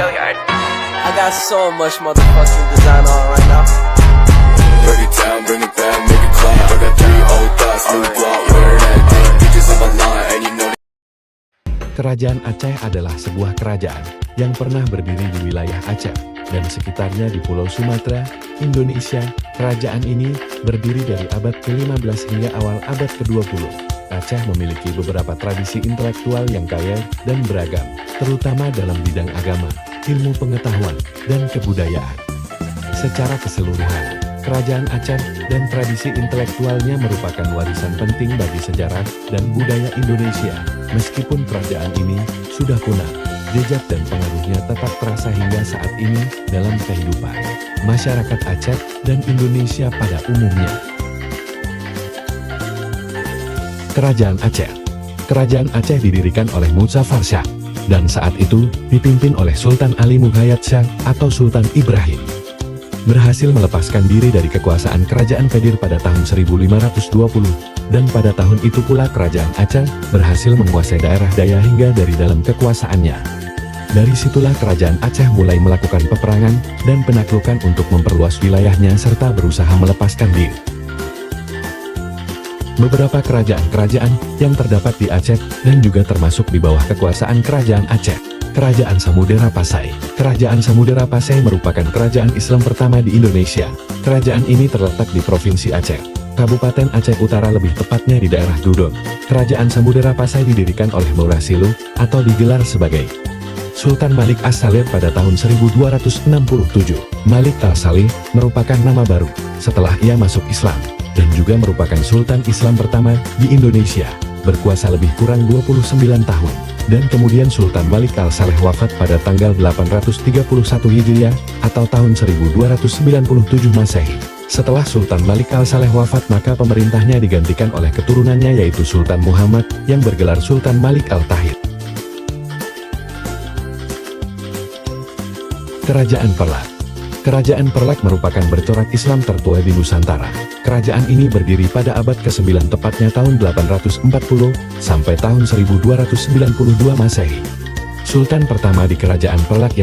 I got so much motherfucking design on right now. Bring it down, bring it back, make it clap. I got 3 old thoughts, new block, where that day. Bitches on my line, and you know. Kerajaan Aceh adalah sebuah kerajaan yang pernah berdiri di wilayah Aceh dan sekitarnya di Pulau Sumatera, Indonesia. Kerajaan ini berdiri dari abad ke-15 hingga awal abad ke-20. Aceh memiliki beberapa tradisi intelektual yang kaya dan beragam, terutama dalam bidang agama, ilmu pengetahuan, dan kebudayaan. Secara keseluruhan, Kerajaan Aceh dan tradisi intelektualnya merupakan warisan penting bagi sejarah dan budaya Indonesia. Meskipun kerajaan ini sudah punah, jejak dan pengaruhnya tetap terasa hingga saat ini dalam kehidupan masyarakat Aceh dan Indonesia pada umumnya. Kerajaan Aceh. Kerajaan Aceh didirikan oleh Muzaffar Shah, dan saat itu dipimpin oleh Sultan Ali Mughayat Shah atau Sultan Ibrahim. Berhasil melepaskan diri dari kekuasaan Kerajaan Kadir pada tahun 1520, dan pada tahun itu pula Kerajaan Aceh berhasil menguasai daerah Daya hingga dari dalam kekuasaannya. Dari situlah Kerajaan Aceh mulai melakukan peperangan dan penaklukan untuk memperluas wilayahnya serta berusaha melepaskan diri. Beberapa kerajaan-kerajaan yang terdapat di Aceh dan juga termasuk di bawah kekuasaan Kerajaan Aceh. Kerajaan Samudera Pasai. Kerajaan Samudera Pasai merupakan kerajaan Islam pertama di Indonesia. Kerajaan ini terletak di Provinsi Aceh, Kabupaten Aceh Utara, lebih tepatnya di daerah Dudon. Kerajaan Samudera Pasai didirikan oleh Maura Silu atau digelar sebagai Sultan Malik As-Salih pada tahun 1267. Malik Al-Salih merupakan nama baru setelah ia masuk Islam, dan juga merupakan Sultan Islam pertama di Indonesia, berkuasa lebih kurang 29 tahun. Dan kemudian Sultan Malik Al-Saleh wafat pada tanggal 831 Hijriah atau tahun 1297 Masehi. Setelah Sultan Malik Al-Saleh wafat, maka pemerintahnya digantikan oleh keturunannya yaitu Sultan Muhammad yang bergelar Sultan Malik Al-Tahir. Kerajaan Perlak. Kerajaan Perlak merupakan bercorak Islam tertua di Nusantara. Kerajaan ini berdiri pada abad ke-9, tepatnya tahun 840 sampai tahun 1292 Masehi. Sultan pertama di Kerajaan Perlak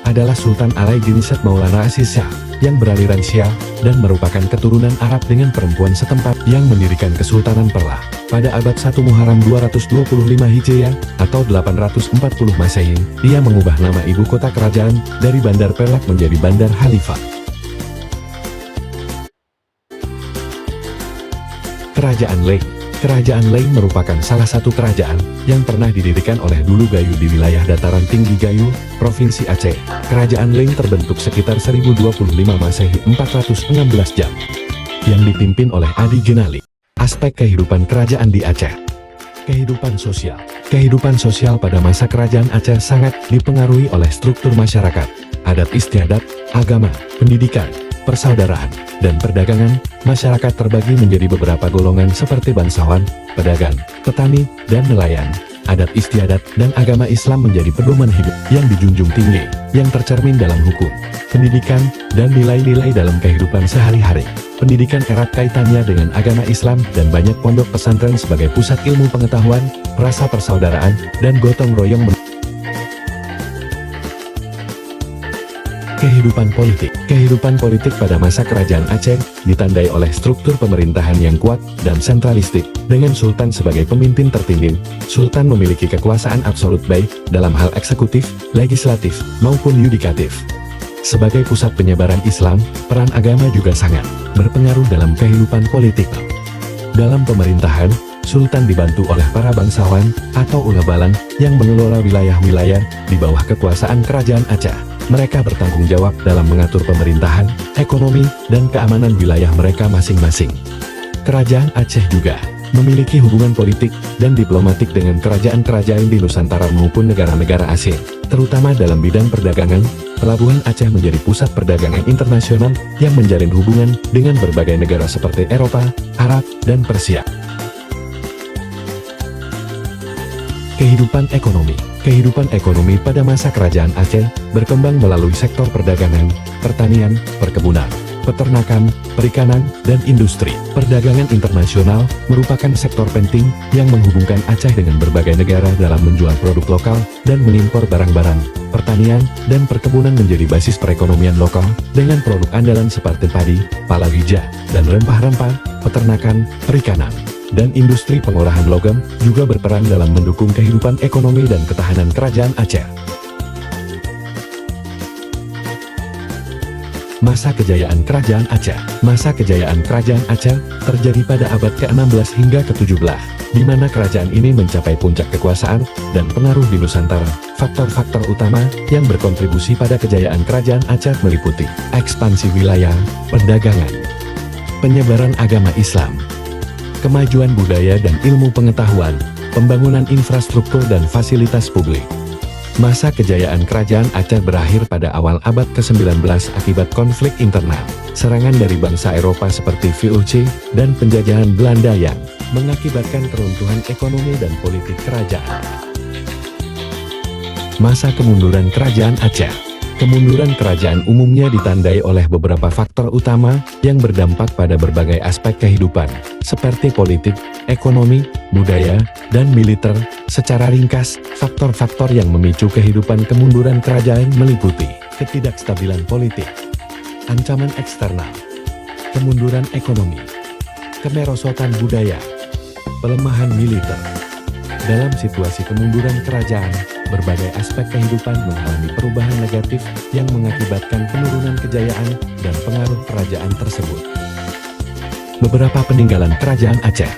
adalah Sultan Alaiddin Syed Maulana Aziz Shah yang beraliran Syiah dan merupakan keturunan Arab dengan perempuan setempat yang mendirikan Kesultanan Perlak. Pada abad 1 Muharram 225 Hijriah atau 840 Masehi, dia mengubah nama ibu kota kerajaan dari Bandar Perlak menjadi Bandar Khalifah. Kerajaan Leng. Kerajaan Leng merupakan salah satu kerajaan yang pernah didirikan oleh Dulu Gayo di wilayah dataran tinggi Gayo, Provinsi Aceh. Kerajaan Leng terbentuk sekitar 1025 Masehi, 416 jam, yang dipimpin oleh Adi Genali. Aspek kehidupan kerajaan di Aceh. Kehidupan sosial. Kehidupan sosial pada masa kerajaan Aceh sangat dipengaruhi oleh struktur masyarakat, adat istiadat, agama, pendidikan, persaudaraan, dan perdagangan. Masyarakat terbagi menjadi beberapa golongan seperti bangsawan, pedagang, petani, dan nelayan. Adat istiadat dan agama Islam menjadi pedoman hidup yang dijunjung tinggi, yang tercermin dalam hukum, pendidikan, dan nilai-nilai dalam kehidupan sehari-hari. Pendidikan erat kaitannya dengan agama Islam dan banyak pondok pesantren sebagai pusat ilmu pengetahuan, rasa persaudaraan, dan gotong royong. Kehidupan politik. Kehidupan politik pada masa kerajaan Aceh ditandai oleh struktur pemerintahan yang kuat dan sentralistik. Dengan Sultan sebagai pemimpin tertinggi, Sultan memiliki kekuasaan absolut baik dalam hal eksekutif, legislatif, maupun yudikatif. Sebagai pusat penyebaran Islam, peran agama juga sangat berpengaruh dalam kehidupan politik. Dalam pemerintahan, Sultan dibantu oleh para bangsawan atau ulabalan yang mengelola wilayah-wilayah di bawah kekuasaan kerajaan Aceh. Mereka bertanggung jawab dalam mengatur pemerintahan, ekonomi, dan keamanan wilayah mereka masing-masing. Kerajaan Aceh juga memiliki hubungan politik dan diplomatik dengan kerajaan-kerajaan di Nusantara maupun negara-negara asing, terutama dalam bidang perdagangan. Pelabuhan Aceh menjadi pusat perdagangan internasional yang menjalin hubungan dengan berbagai negara seperti Eropa, Arab, dan Persia. Kehidupan ekonomi. Kehidupan ekonomi pada masa kerajaan Aceh berkembang melalui sektor perdagangan, pertanian, perkebunan, peternakan, perikanan, dan industri. Perdagangan internasional merupakan sektor penting yang menghubungkan Aceh dengan berbagai negara dalam menjual produk lokal dan mengimpor barang-barang. Pertanian dan perkebunan menjadi basis perekonomian lokal dengan produk andalan seperti padi, palawija, dan rempah-rempah, peternakan, perikanan, dan industri pengolahan logam juga berperan dalam mendukung kehidupan ekonomi dan ketahanan kerajaan Aceh. Masa kejayaan Kerajaan Aceh. Masa kejayaan Kerajaan Aceh terjadi pada abad ke-16 hingga ke-17, di mana kerajaan ini mencapai puncak kekuasaan dan pengaruh di Nusantara. Faktor-faktor utama yang berkontribusi pada kejayaan Kerajaan Aceh meliputi ekspansi wilayah, perdagangan, penyebaran agama Islam, kemajuan budaya dan ilmu pengetahuan, pembangunan infrastruktur dan fasilitas publik. Masa kejayaan Kerajaan Aceh berakhir pada awal abad ke-19 akibat konflik internal, serangan dari bangsa Eropa seperti VOC, dan penjajahan Belanda yang mengakibatkan keruntuhan ekonomi dan politik kerajaan. Masa kemunduran Kerajaan Aceh. Kemunduran kerajaan umumnya ditandai oleh beberapa faktor utama yang berdampak pada berbagai aspek kehidupan, seperti politik, ekonomi, budaya, dan militer. Secara ringkas, faktor-faktor yang memicu kehidupan kemunduran kerajaan meliputi ketidakstabilan politik, ancaman eksternal, kemunduran ekonomi, kemerosotan budaya, pelemahan militer. Dalam situasi kemunduran kerajaan, berbagai aspek kehidupan mengalami perubahan negatif yang mengakibatkan penurunan kejayaan dan pengaruh kerajaan tersebut. Beberapa peninggalan Kerajaan Aceh.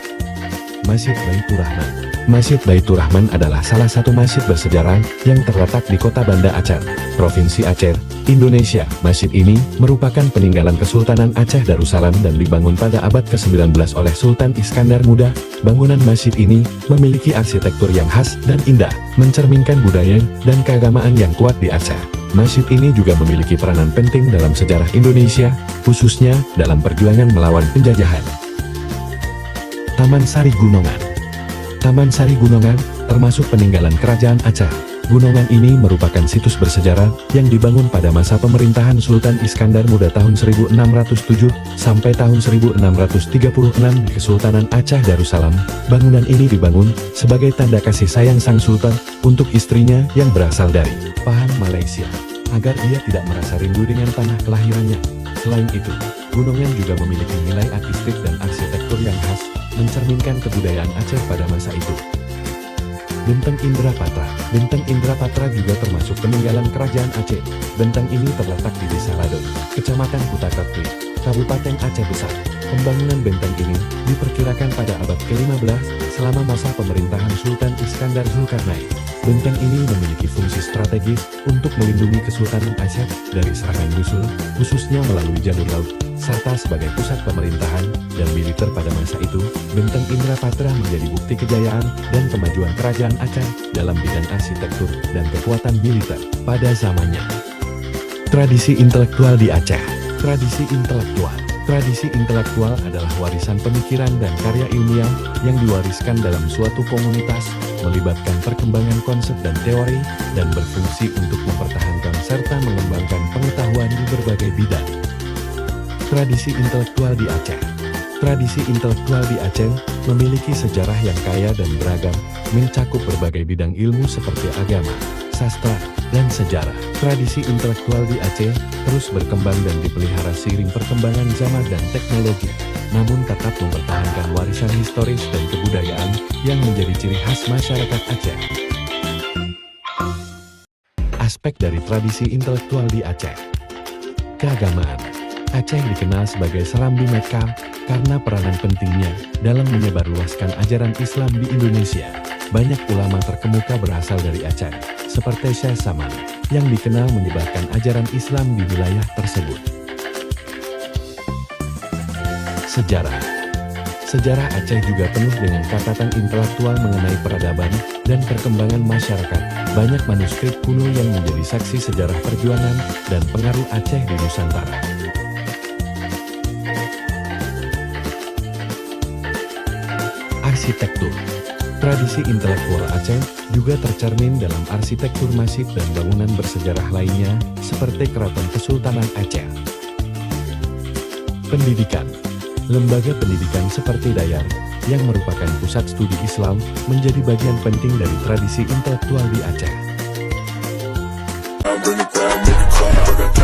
Masjid Baitur Rahman. Masjid Baitur Rahman adalah salah satu masjid bersejarah yang terletak di Kota Banda Aceh, Provinsi Aceh, Indonesia. Masjid ini merupakan peninggalan Kesultanan Aceh Darussalam dan dibangun pada abad ke-19 oleh Sultan Iskandar Muda. Bangunan masjid ini memiliki arsitektur yang khas dan indah, mencerminkan budaya dan keagamaan yang kuat di Aceh. Masjid ini juga memiliki peranan penting dalam sejarah Indonesia, khususnya dalam perjuangan melawan penjajahan. Taman Sari Gunongan. Taman Sari Gunongan termasuk peninggalan Kerajaan Aceh. Gunongan ini merupakan situs bersejarah yang dibangun pada masa pemerintahan Sultan Iskandar Muda tahun 1607 sampai tahun 1636 di Kesultanan Aceh Darussalam. Bangunan ini dibangun sebagai tanda kasih sayang sang sultan untuk istrinya yang berasal dari Pahang, Malaysia, agar ia tidak merasa rindu dengan tanah kelahirannya. Selain itu, Gunongan juga memiliki nilai artistik dan arsitektur yang khas, mencerminkan kebudayaan Aceh pada masa itu. Benteng Indrapatra. Benteng Indrapatra juga termasuk peninggalan Kerajaan Aceh. Benteng ini terletak di Desa Ladon, Kecamatan Kutakakli, Kabupaten Aceh Besar. Pembangunan benteng ini diperkirakan pada abad ke-15 selama masa pemerintahan Sultan Iskandar Zulkarnain. Benteng ini memiliki fungsi strategis untuk melindungi Kesultanan Aceh dari serangan musuh, khususnya melalui jalur laut, serta sebagai pusat pemerintahan dan militer pada masa itu. Benteng Indrapatra menjadi bukti kejayaan dan kemajuan Kerajaan Aceh dalam bidang arsitektur dan kekuatan militer pada zamannya. Tradisi intelektual di Aceh. Tradisi intelektual. Tradisi intelektual adalah warisan pemikiran dan karya ilmiah yang diwariskan dalam suatu komunitas, melibatkan perkembangan konsep dan teori, dan berfungsi untuk mempertahankan serta mengembangkan pengetahuan di berbagai bidang. Tradisi intelektual di Aceh. Tradisi intelektual di Aceh memiliki sejarah yang kaya dan beragam, mencakup berbagai bidang ilmu seperti agama, sastra, dan sejarah. Tradisi intelektual di Aceh terus berkembang dan dipelihara seiring perkembangan zaman dan teknologi, namun tetap mempertahankan warisan historis dan kebudayaan yang menjadi ciri khas masyarakat Aceh. Aspek dari tradisi intelektual di Aceh. Keagamaan. Aceh dikenal sebagai Serambi Mekah karena peranan pentingnya dalam menyebarluaskan ajaran Islam di Indonesia. Banyak ulama terkemuka berasal dari Aceh, seperti Syekh Saman, yang dikenal menyebarkan ajaran Islam di wilayah tersebut. Sejarah. Sejarah Aceh juga penuh dengan catatan intelektual mengenai peradaban dan perkembangan masyarakat. Banyak manuskrip kuno yang menjadi saksi sejarah perjuangan dan pengaruh Aceh di Nusantara. Arsitektur. Tradisi intelektual Aceh juga tercermin dalam arsitektur masjid dan bangunan bersejarah lainnya, seperti Keraton Kesultanan Aceh. Pendidikan. Lembaga pendidikan seperti Dayar, yang merupakan pusat studi Islam, menjadi bagian penting dari tradisi intelektual di Aceh. Bring it down, make it clap. I got